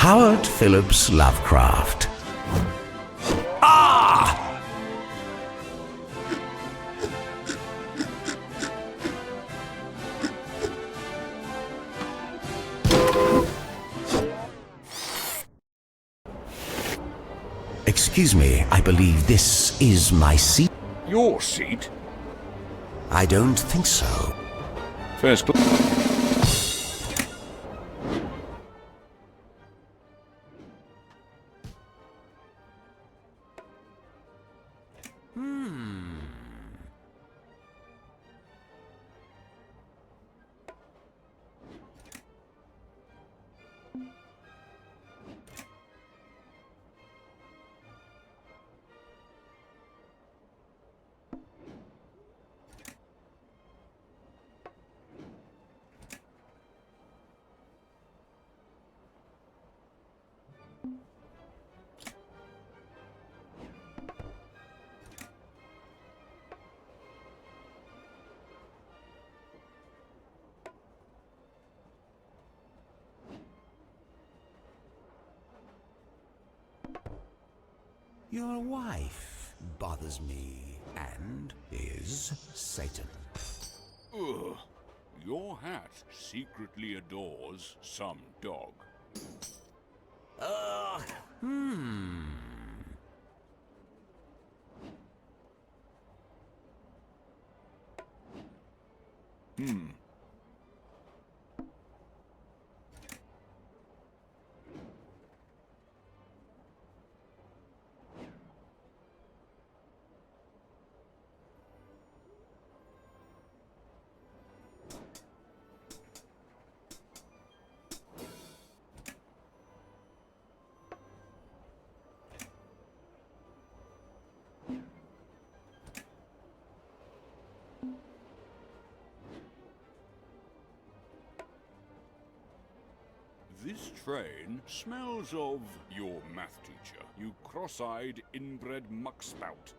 Howard Phillips Lovecraft. Ah! Excuse me, I believe this is my seat. Your seat? I don't think so. First class. Your wife bothers me, and is Satan. Ugh. Your hat secretly adores some dog. Hmm. This train smells of your math teacher, you cross-eyed, inbred muckspout.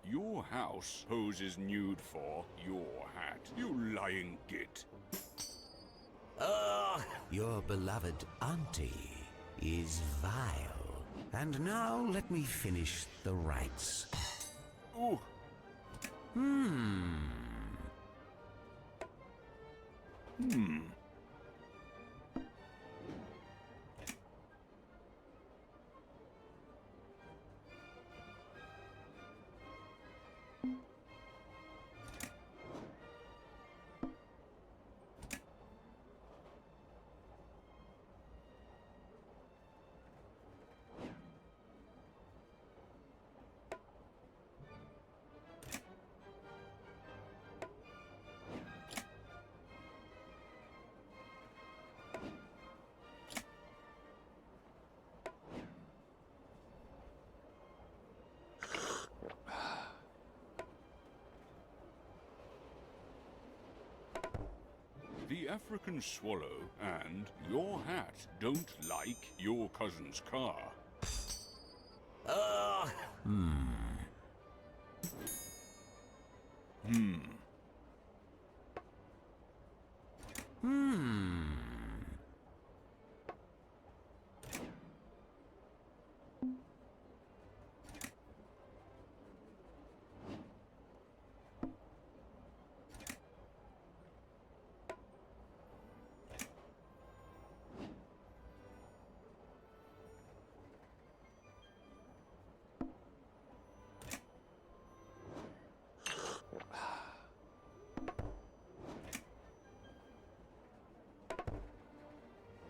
Your house poses nude for your hat, you lying git. Your beloved auntie is vile. And now let me finish the rites. Ooh. The African swallow and your hat don't like your cousin's car.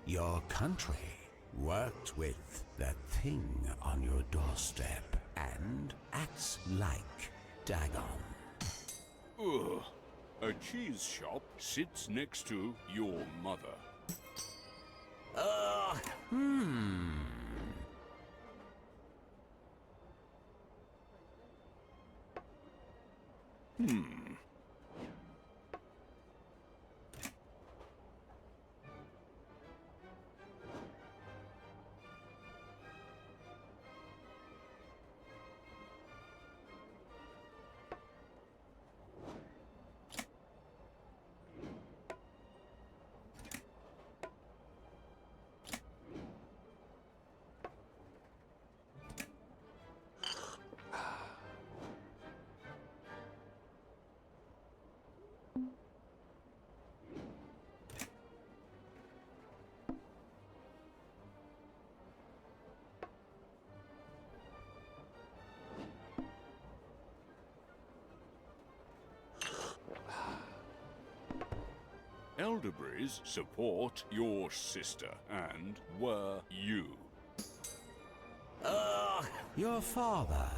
Your country worked with that thing on your doorstep, and acts like Dagon. Ugh. A cheese shop sits next to your mother. Ugh. Elderberries support your sister and were you. Ugh. Your father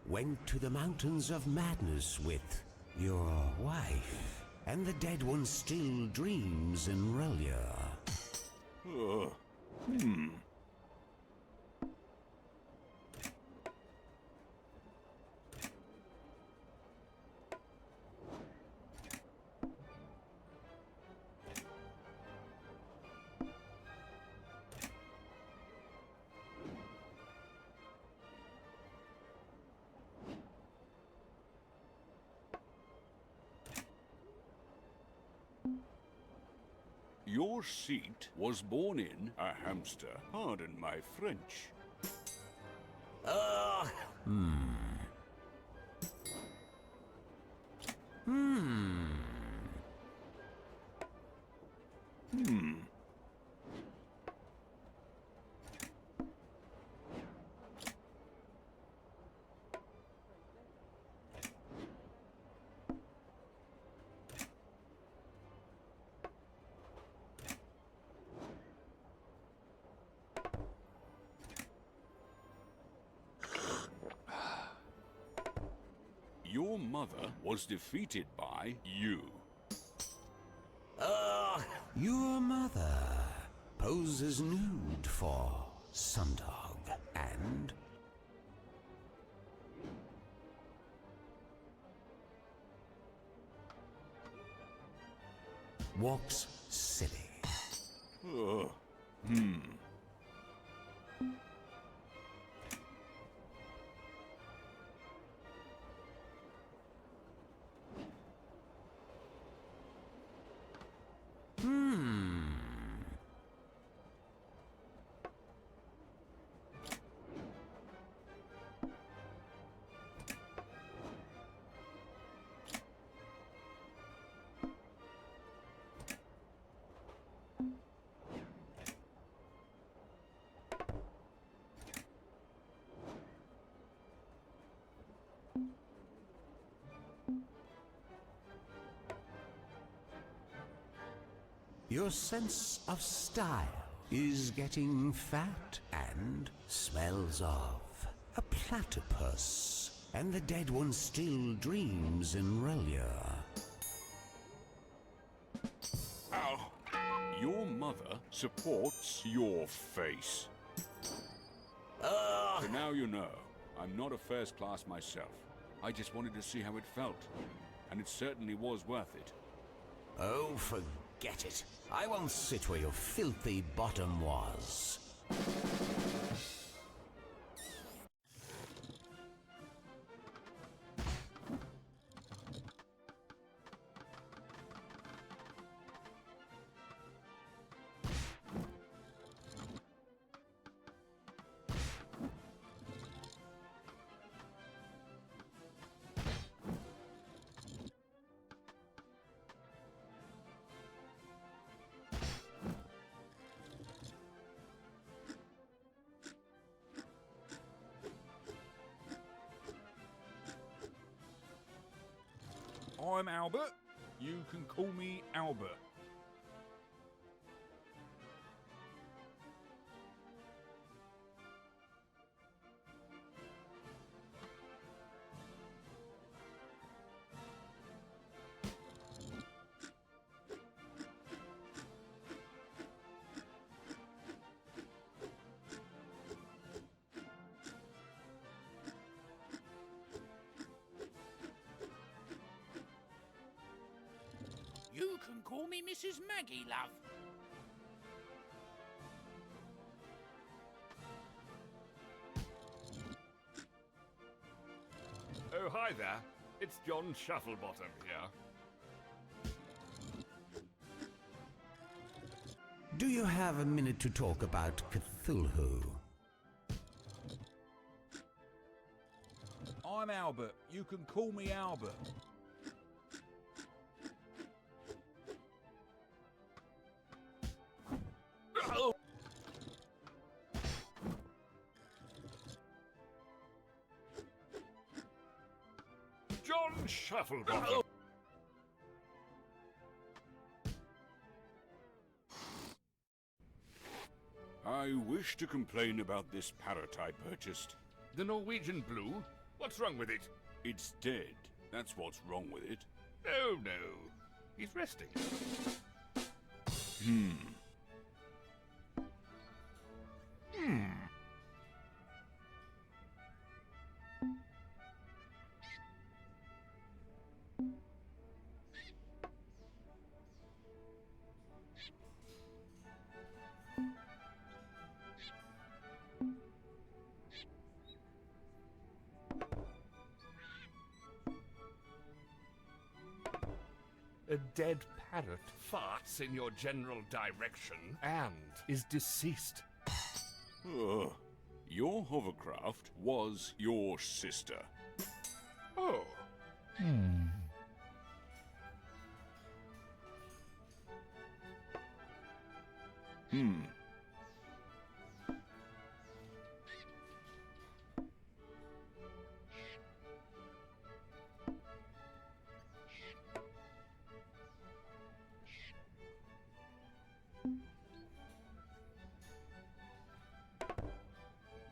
went to the mountains of madness with your wife, and the dead one still dreams in Relia. Your seat was born in a hamster. Pardon my French. Ugh. Your mother was defeated by you. Ugh. Your mother poses nude for Sundog and walks silly. Ugh. Your sense of style is getting fat and smells of a platypus, and the dead one still dreams in Relia. Ow. Your mother supports your face. So now you know. I'm not a first class myself. I just wanted to see how it felt. And it certainly was worth it. Oh, forget it. I won't sit where your filthy bottom was. I'm Albert. You can call me Albert. can call me Mrs. Maggie, love. Oh, hi there. It's John Shufflebottom here. Do you have a minute to talk about Cthulhu? I'm Albert. You can call me Albert. John Shufflebottom. I wish to complain about this parrot I purchased. The Norwegian blue? What's wrong with it? It's dead. That's what's wrong with it. Oh, no. He's resting. A dead parrot farts in your general direction and is deceased. Ugh. Your hovercraft was your sister. Oh.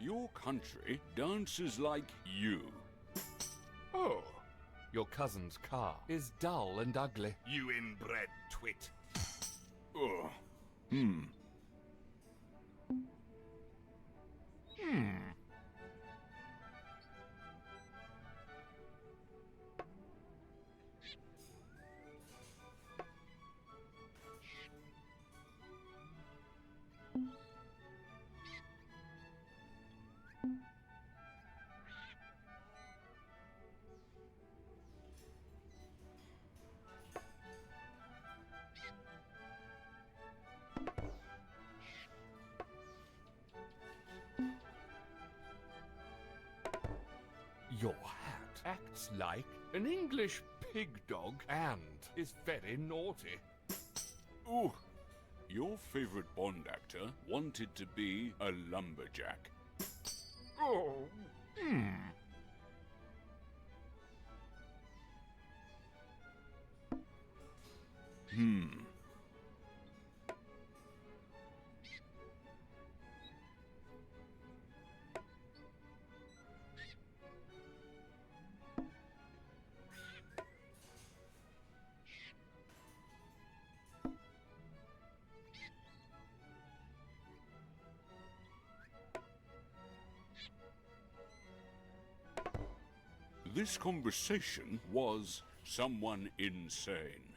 Your country dances like you. Oh. Your cousin's car is dull and ugly. You inbred twit. Ugh. Your hat acts like an English pig dog and is very naughty. Ooh. Your favorite Bond actor wanted to be a lumberjack. Oh. This conversation was someone insane.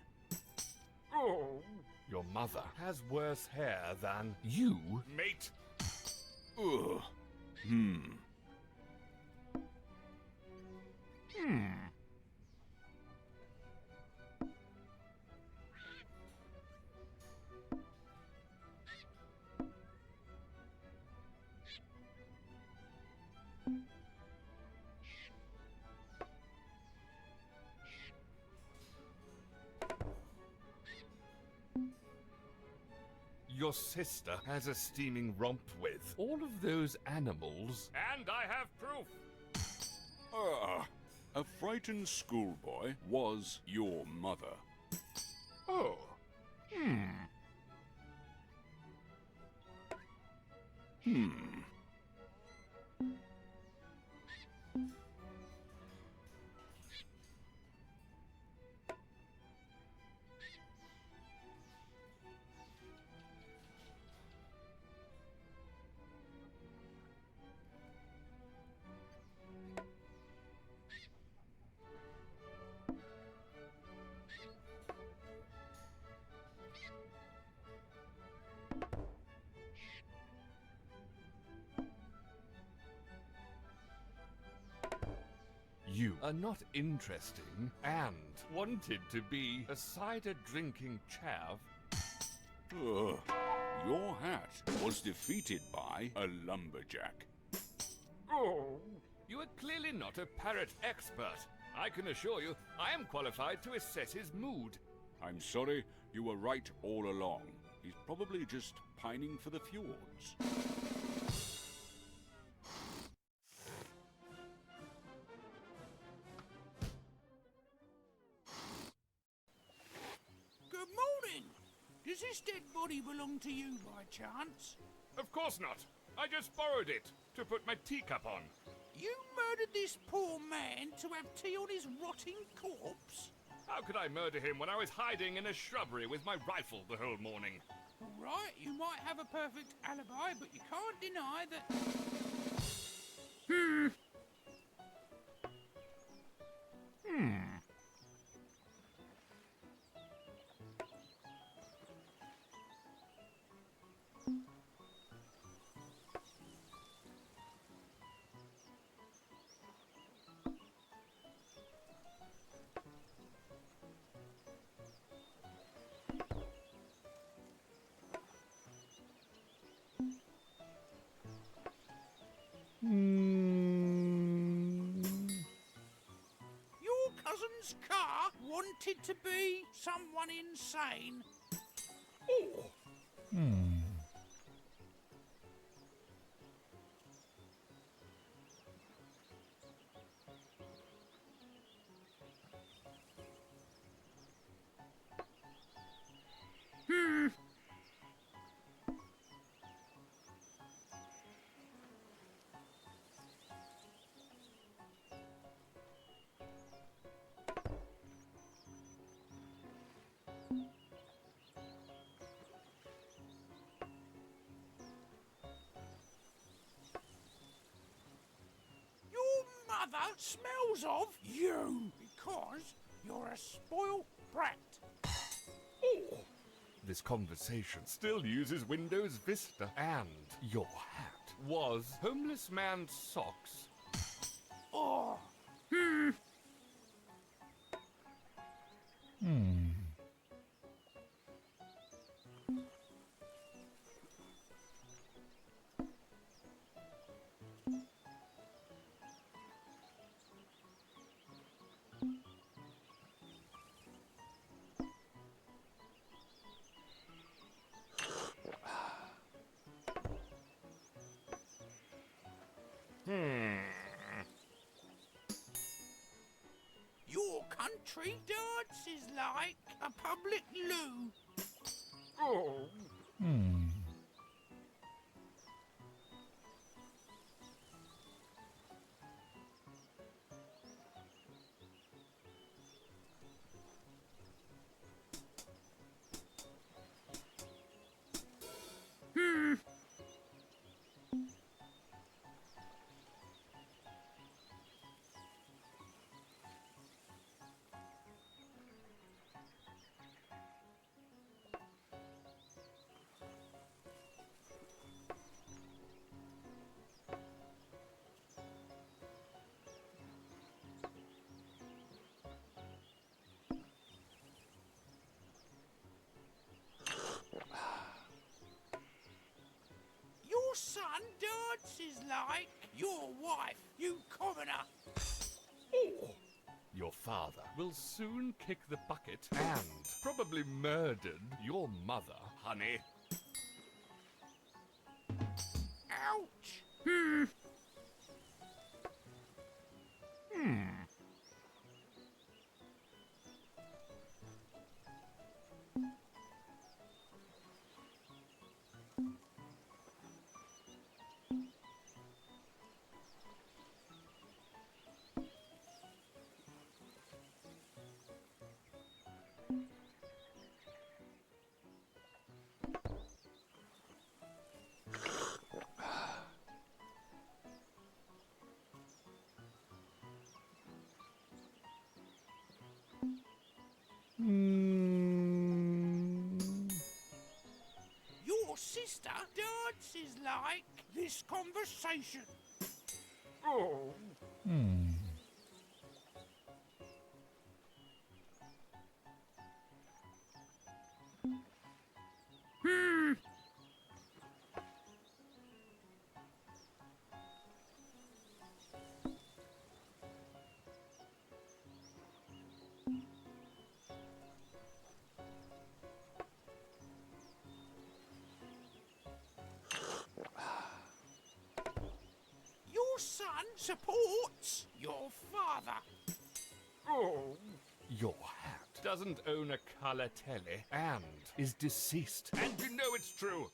Oh. Your mother has worse hair than you, mate. Ugh. Your sister has a steaming romp with all of those animals. And I have proof. A frightened schoolboy was your mother. Oh. You are not interesting and wanted to be a cider-drinking chav. Ugh. Your hat was defeated by a lumberjack. Oh, you are clearly not a parrot expert. I can assure you, I am qualified to assess his mood. I'm sorry, you were right all along. He's probably just pining for the fjords. Good morning. Does this dead body belong to you by chance? Of course not. I just borrowed it to put my teacup on. You murdered this poor man to have tea on his rotting corpse? How could I murder him when I was hiding in a shrubbery with my rifle the whole morning? All right, you might have a perfect alibi, but you can't deny that... Your cousin's car wanted to be someone insane. Oh. Mother smells of you because you're a spoiled brat. Oh. This conversation still uses Windows Vista, and your hat was homeless man's socks. Oh. Your country dance is like a public loo. Oh. Your son dances like your wife, you commoner. Oh. Your father will soon kick the bucket and probably murdered your mother, honey. Ouch. Your sister dances like this conversation. Oh. son supports your father. Oh. Your hat doesn't own a colour telly and is deceased. And you know it's true.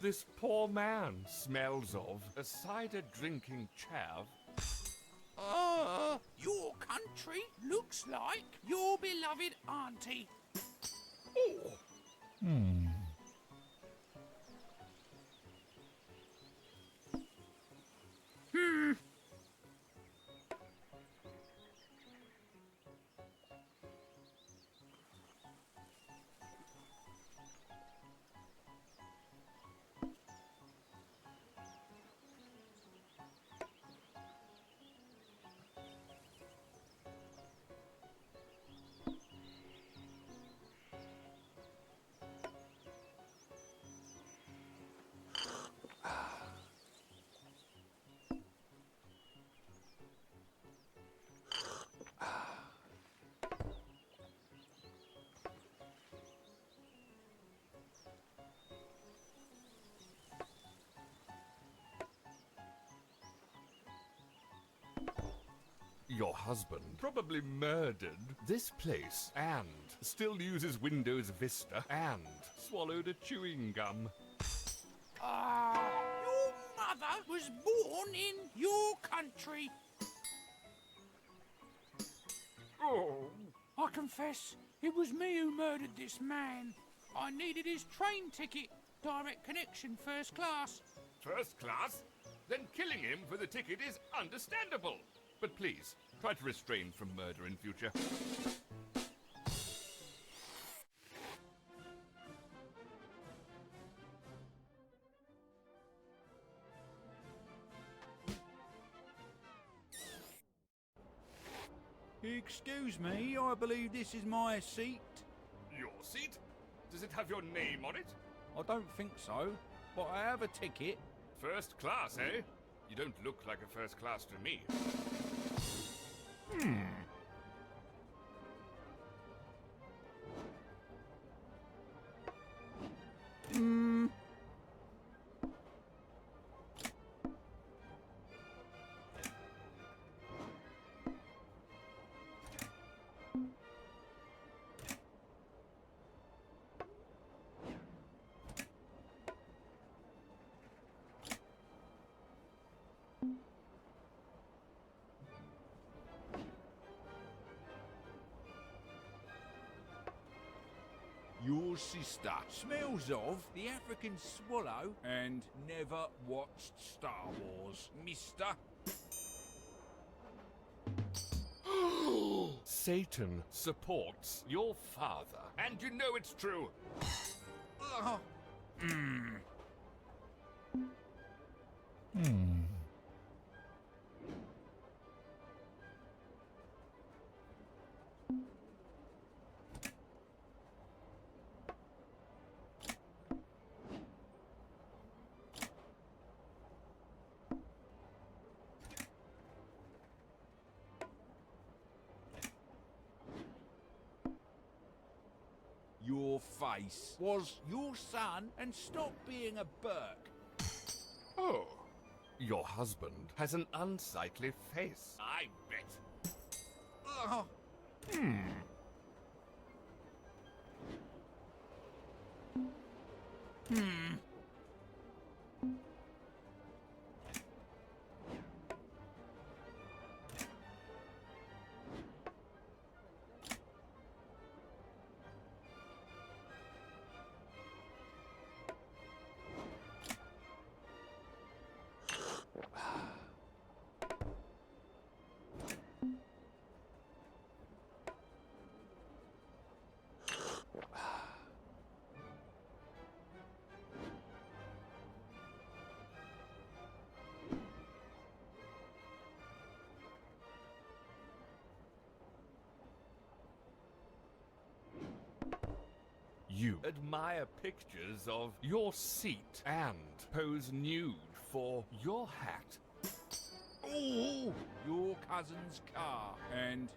This poor man smells of a cider-drinking chav. Your country looks like your beloved auntie. Your husband probably murdered this place and still uses Windows Vista and swallowed a chewing gum. Your mother was born in your country. I confess, it was me who murdered this man. I needed his train ticket. Direct connection, first class. First class? Then killing him for the ticket is understandable. But please, try to restrain from murder in future. Excuse me, I believe this is my seat. Your seat? Does it have your name on it? I don't think so, but I have a ticket. First class, eh? You don't look like a first class to me. Your sister smells of the African swallow and never watched Star Wars, mister. Satan supports your father, and you know it's true. Your face was your son, and stop being a Burke. Oh. Your husband has an unsightly face, I bet. You admire pictures of your seat and pose nude for your hat. Oh, your cousin's car. And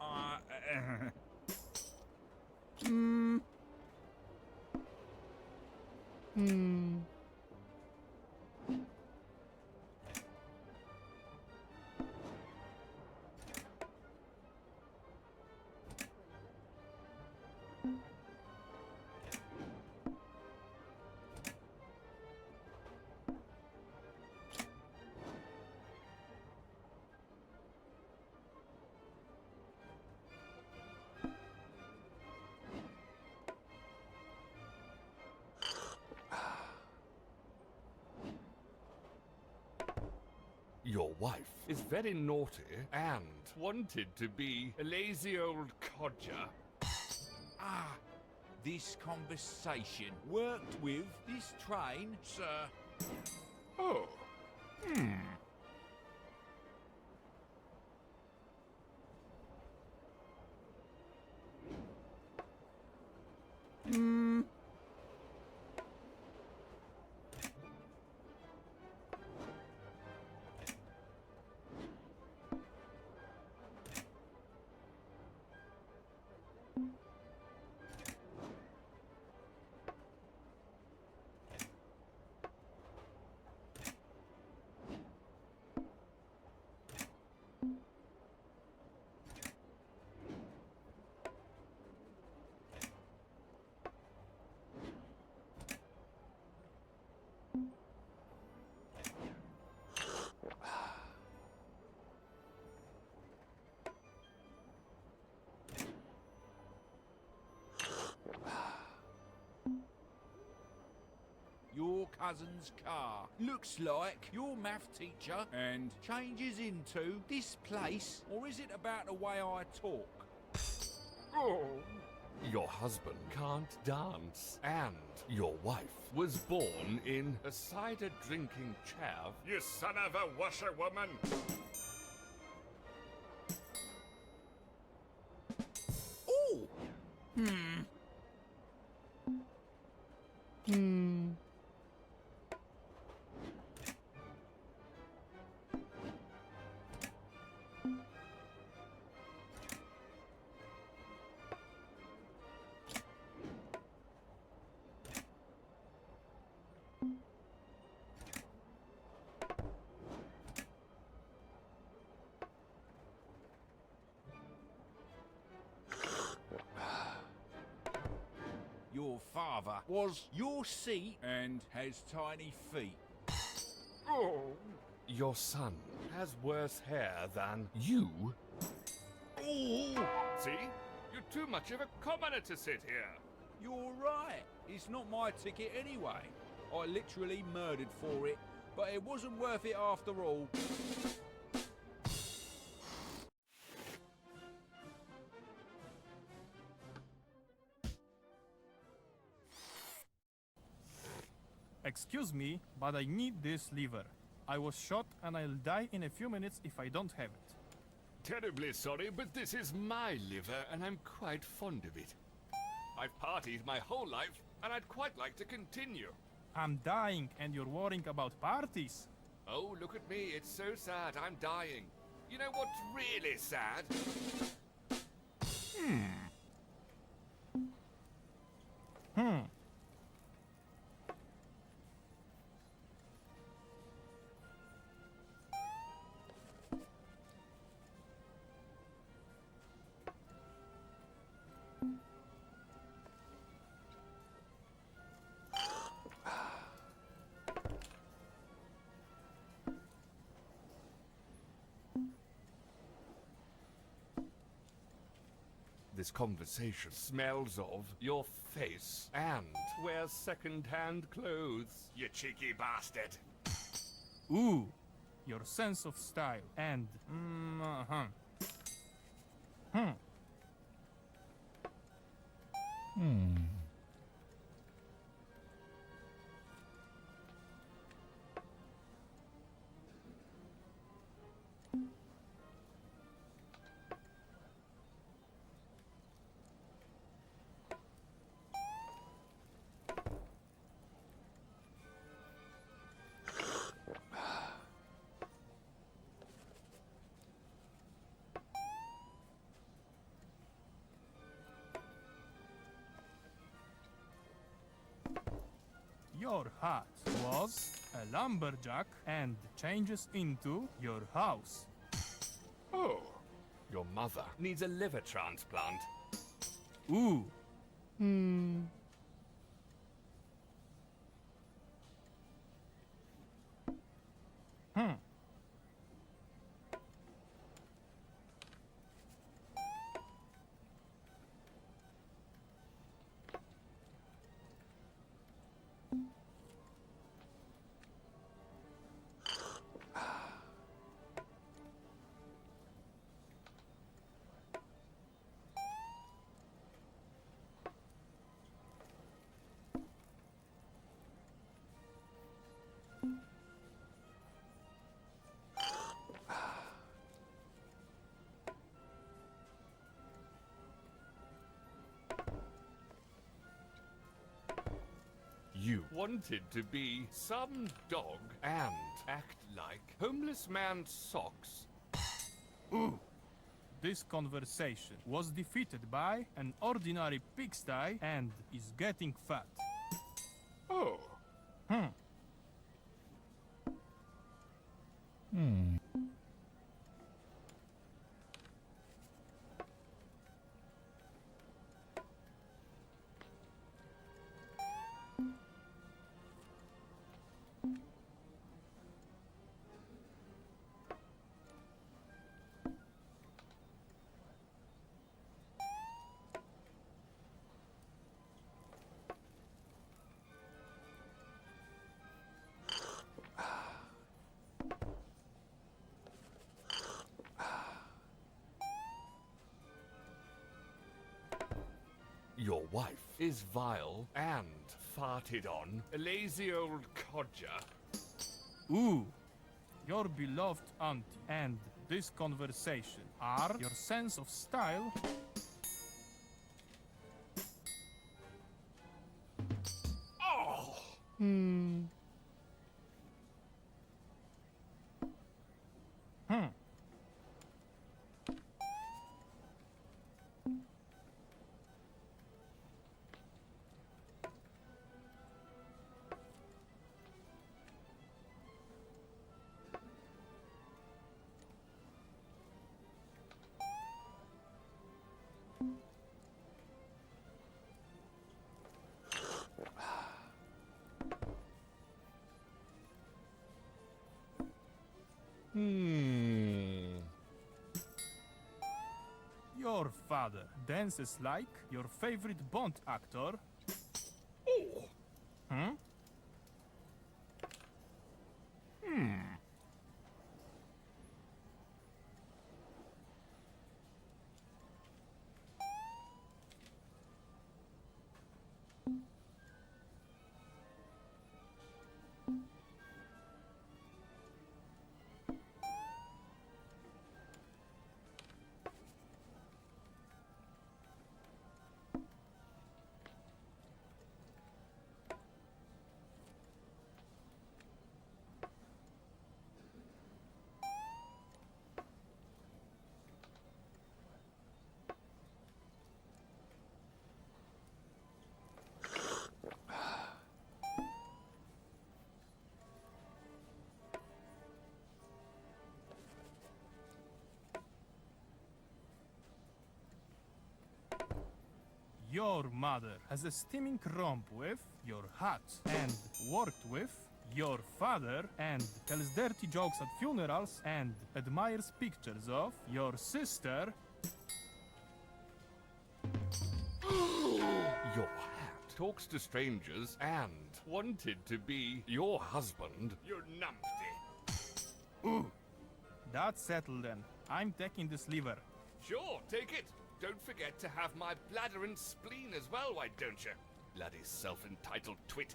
Your wife is very naughty and wanted to be a lazy old codger. this conversation worked with this train, sir. Oh. Your cousin's car. Looks like your math teacher and changes into this place, or is it about the way I talk? Oh. Your husband can't dance, and your wife was born in a cider-drinking chav. You son of a washerwoman! Oh! Your father was your seat and has tiny feet. Oh. Your son has worse hair than you. Oh! See? You're too much of a commoner to sit here. You're right. It's not my ticket anyway. I literally murdered for it, but it wasn't worth it after all. Excuse me, but I need this lever. I was shot and I'll die in a few minutes if I don't have it. Terribly sorry, but this is my liver, and I'm quite fond of it. I've partied my whole life, and I'd quite like to continue. I'm dying and you're worrying about parties. Oh, look at me, it's so sad, I'm dying. You know what's really sad? This conversation smells of your face and wears second-hand clothes, you cheeky bastard. Ooh, your sense of style and your hat was a lumberjack and changes into your house. Oh, your mother needs a liver transplant. Ooh. You wanted to be some dog and act like homeless man's socks. This conversation was defeated by an ordinary pigsty and is getting fat. Oh, your wife is vile and farted on, a lazy old codger. Ooh. Your beloved auntie and this conversation are your sense of style. Your father dances like your favorite Bond actor. Your mother has a steaming romp with your hat and worked with your father and tells dirty jokes at funerals and admires pictures of your sister. Your hat talks to strangers and wanted to be your husband. You numpty. That's settled then. I'm taking this liver. Sure, take it. Don't forget to have my bladder and spleen as well, why don't you? Bloody self-entitled twit.